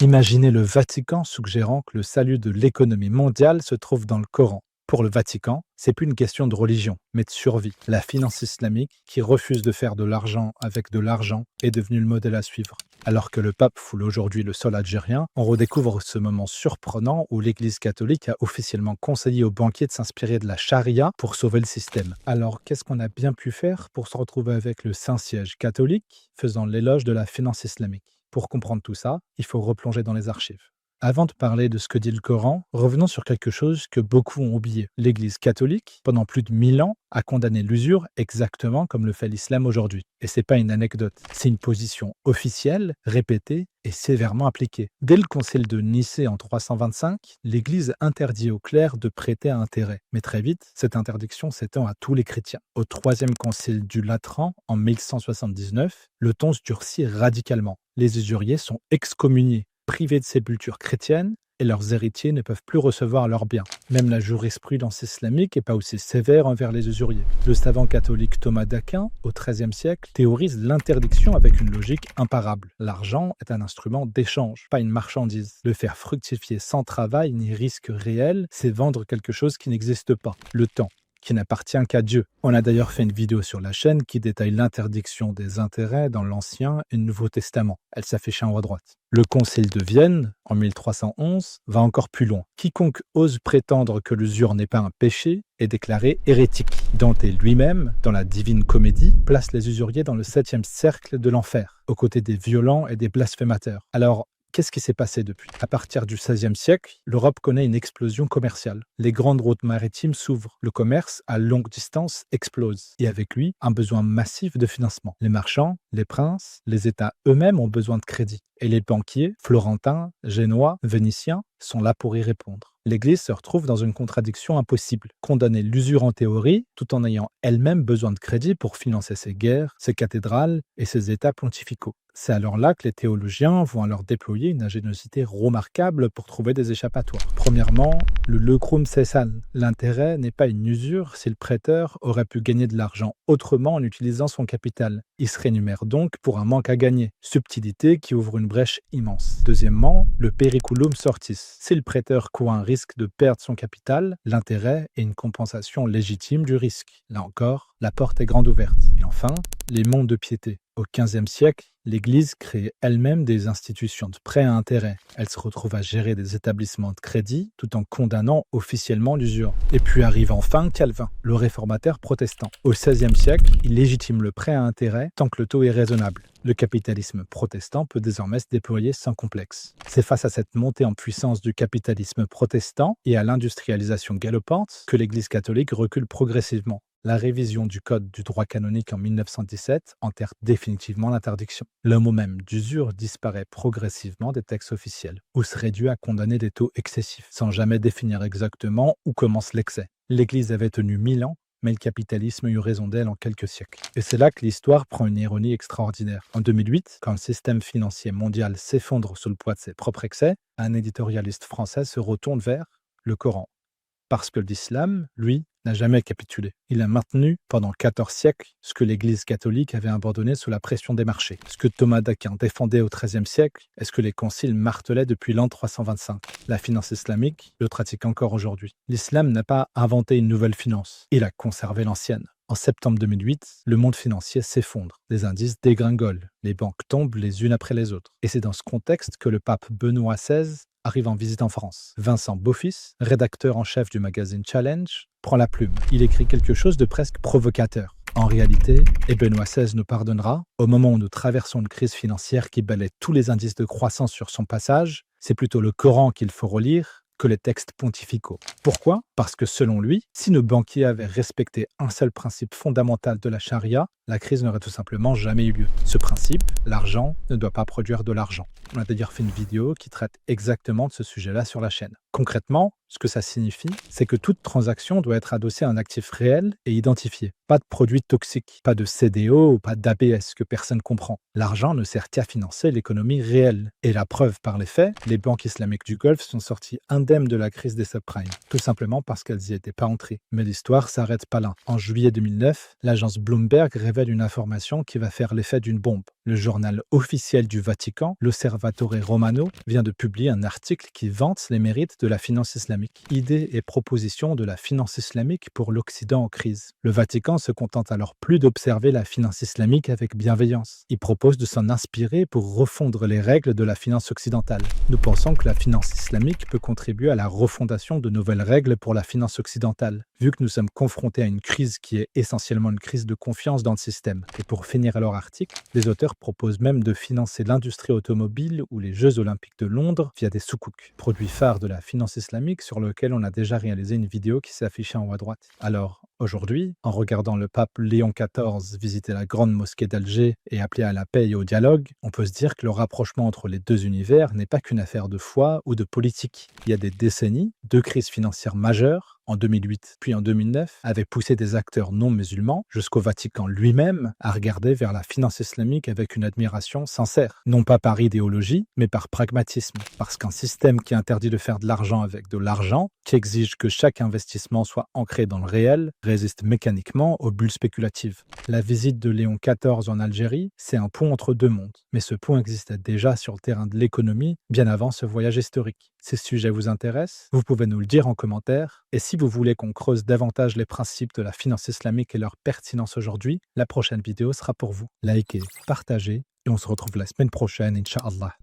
Imaginez le Vatican suggérant que le salut de l'économie mondiale se trouve dans le Coran. Pour le Vatican, c'est plus une question de religion, mais de survie. La finance islamique, qui refuse de faire de l'argent avec de l'argent, est devenue le modèle à suivre. Alors que le pape foule aujourd'hui le sol algérien, on redécouvre ce moment surprenant où l'Église catholique a officiellement conseillé aux banquiers de s'inspirer de la charia pour sauver le système. Alors, qu'est-ce qu'on a bien pu faire pour se retrouver avec le Saint-Siège catholique faisant l'éloge de la finance islamique? Pour comprendre tout ça, il faut replonger dans les archives. Avant de parler de ce que dit le Coran, revenons sur quelque chose que beaucoup ont oublié. L'Église catholique, pendant plus de 1000 ans, a condamné l'usure exactement comme le fait l'islam aujourd'hui. Et c'est pas une anecdote, c'est une position officielle, répétée et sévèrement appliquée. Dès le concile de Nicée en 325, l'Église interdit aux clercs de prêter à intérêt. Mais très vite, cette interdiction s'étend à tous les chrétiens. Au troisième concile du Latran, en 1179, le ton se durcit radicalement. Les usuriers sont excommuniés, privés de sépulture chrétienne, et leurs héritiers ne peuvent plus recevoir leurs biens. Même la jurisprudence islamique n'est pas aussi sévère envers les usuriers. Le savant catholique Thomas d'Aquin, au XIIIe siècle, théorise l'interdiction avec une logique imparable. L'argent est un instrument d'échange, pas une marchandise. Le faire fructifier sans travail ni risque réel, c'est vendre quelque chose qui n'existe pas, le temps, qui n'appartient qu'à Dieu. On a d'ailleurs fait une vidéo sur la chaîne qui détaille l'interdiction des intérêts dans l'Ancien et le Nouveau Testament. Elle s'affiche en haut à droite. Le Concile de Vienne, en 1311, va encore plus loin. Quiconque ose prétendre que l'usure n'est pas un péché est déclaré hérétique. Dante lui-même, dans la Divine Comédie, place les usuriers dans le 7e cercle de l'enfer, aux côtés des violents et des blasphémateurs. Alors, qu'est-ce qui s'est passé depuis? À partir du XVIe siècle, l'Europe connaît une explosion commerciale. Les grandes routes maritimes s'ouvrent. Le commerce à longue distance explose. Et avec lui, un besoin massif de financement. Les marchands, les princes, les États eux-mêmes ont besoin de crédit. Et les banquiers, florentins, génois, vénitiens, sont là pour y répondre. L'Église se retrouve dans une contradiction impossible. Condamner l'usure en théorie, tout en ayant elle-même besoin de crédit pour financer ses guerres, ses cathédrales et ses États pontificaux. C'est alors là que les théologiens vont alors déployer une ingéniosité remarquable pour trouver des échappatoires. Premièrement, le lucrum cessans. L'intérêt n'est pas une usure si le prêteur aurait pu gagner de l'argent autrement en utilisant son capital. Il se rémunère donc pour un manque à gagner. Subtilité qui ouvre une brèche immense. Deuxièmement, le periculum sortis. Si le prêteur court un risque de perdre son capital, l'intérêt est une compensation légitime du risque. Là encore, la porte est grande ouverte. Et enfin, les mondes de piété. Au XVe siècle, l'Église crée elle-même des institutions de prêt à intérêt. Elle se retrouve à gérer des établissements de crédit tout en condamnant officiellement l'usure. Et puis arrive enfin Calvin, le réformateur protestant. Au XVIe siècle, il légitime le prêt à intérêt tant que le taux est raisonnable. Le capitalisme protestant peut désormais se déployer sans complexe. C'est face à cette montée en puissance du capitalisme protestant et à l'industrialisation galopante que l'Église catholique recule progressivement. La révision du Code du droit canonique en 1917 enterre définitivement l'interdiction. Le mot même d'usure disparaît progressivement des textes officiels, ou se réduit à condamner des taux excessifs, sans jamais définir exactement où commence l'excès. L'Église avait tenu 1000 ans, mais le capitalisme eut raison d'elle en quelques siècles. Et c'est là que l'histoire prend une ironie extraordinaire. En 2008, quand le système financier mondial s'effondre sous le poids de ses propres excès, un éditorialiste français se retourne vers le Coran. Parce que l'islam, lui, n'a jamais capitulé. Il a maintenu pendant 14 siècles ce que l'Église catholique avait abandonné sous la pression des marchés. Ce que Thomas d'Aquin défendait au XIIIe siècle est ce que les conciles martelaient depuis l'an 325. La finance islamique le pratique encore aujourd'hui. L'islam n'a pas inventé une nouvelle finance, il a conservé l'ancienne. En septembre 2008, le monde financier s'effondre, les indices dégringolent, les banques tombent les unes après les autres. Et c'est dans ce contexte que le pape Benoît XVI arrive en visite en France. Vincent Beaufils, rédacteur en chef du magazine Challenge, prend la plume. Il écrit quelque chose de presque provocateur. En réalité, et Benoît XVI nous pardonnera, au moment où nous traversons une crise financière qui balaie tous les indices de croissance sur son passage, c'est plutôt le Coran qu'il faut relire que les textes pontificaux. Pourquoi? Parce que selon lui, si nos banquiers avaient respecté un seul principe fondamental de la charia, la crise n'aurait tout simplement jamais eu lieu. Ce principe, l'argent ne doit pas produire de l'argent. On a d'ailleurs fait une vidéo qui traite exactement de ce sujet-là sur la chaîne. Concrètement, ce que ça signifie, c'est que toute transaction doit être adossée à un actif réel et identifié. Pas de produits toxiques, pas de CDO ou pas d'ABS que personne comprend. L'argent ne sert qu'à financer l'économie réelle. Et la preuve par les faits, les banques islamiques du Golfe sont sorties indemnes de la crise des subprimes, tout simplement parce qu'elles n'y étaient pas entrées. Mais l'histoire s'arrête pas là. En juillet 2009, l'agence Bloomberg révèle révèle une information qui va faire l'effet d'une bombe. Le journal officiel du Vatican, l'Osservatore Romano, vient de publier un article qui vante les mérites de la finance islamique. Idées et propositions de la finance islamique pour l'Occident en crise. Le Vatican se contente alors plus d'observer la finance islamique avec bienveillance. Il propose de s'en inspirer pour refondre les règles de la finance occidentale. Nous pensons que la finance islamique peut contribuer à la refondation de nouvelles règles pour la finance occidentale, vu que nous sommes confrontés à une crise qui est essentiellement une crise de confiance dans le système. Et pour finir leur article, les auteurs proposent même de financer l'industrie automobile ou les Jeux olympiques de Londres via des soukouks, produit phare de la finance islamique sur lequel on a déjà réalisé une vidéo qui s'est affichée en haut à droite. Alors, aujourd'hui, en regardant le pape Léon XIV visiter la grande mosquée d'Alger et appeler à la paix et au dialogue, on peut se dire que le rapprochement entre les deux univers n'est pas qu'une affaire de foi ou de politique. Il y a des décennies, deux crises financières majeures, en 2008 puis en 2009, avaient poussé des acteurs non musulmans jusqu'au Vatican lui-même à regarder vers la finance islamique avec une admiration sincère. Non pas par idéologie, mais par pragmatisme. Parce qu'un système qui interdit de faire de l'argent avec de l'argent, qui exige que chaque investissement soit ancré dans le réel, résiste mécaniquement aux bulles spéculatives. La visite de Léon XIV en Algérie, c'est un pont entre deux mondes. Mais ce pont existait déjà sur le terrain de l'économie bien avant ce voyage historique. Ces sujets vous intéressent? Vous pouvez nous le dire en commentaire. Et si vous voulez qu'on creuse davantage les principes de la finance islamique et leur pertinence aujourd'hui, la prochaine vidéo sera pour vous. Likez, partagez et on se retrouve la semaine prochaine, Inch'Allah.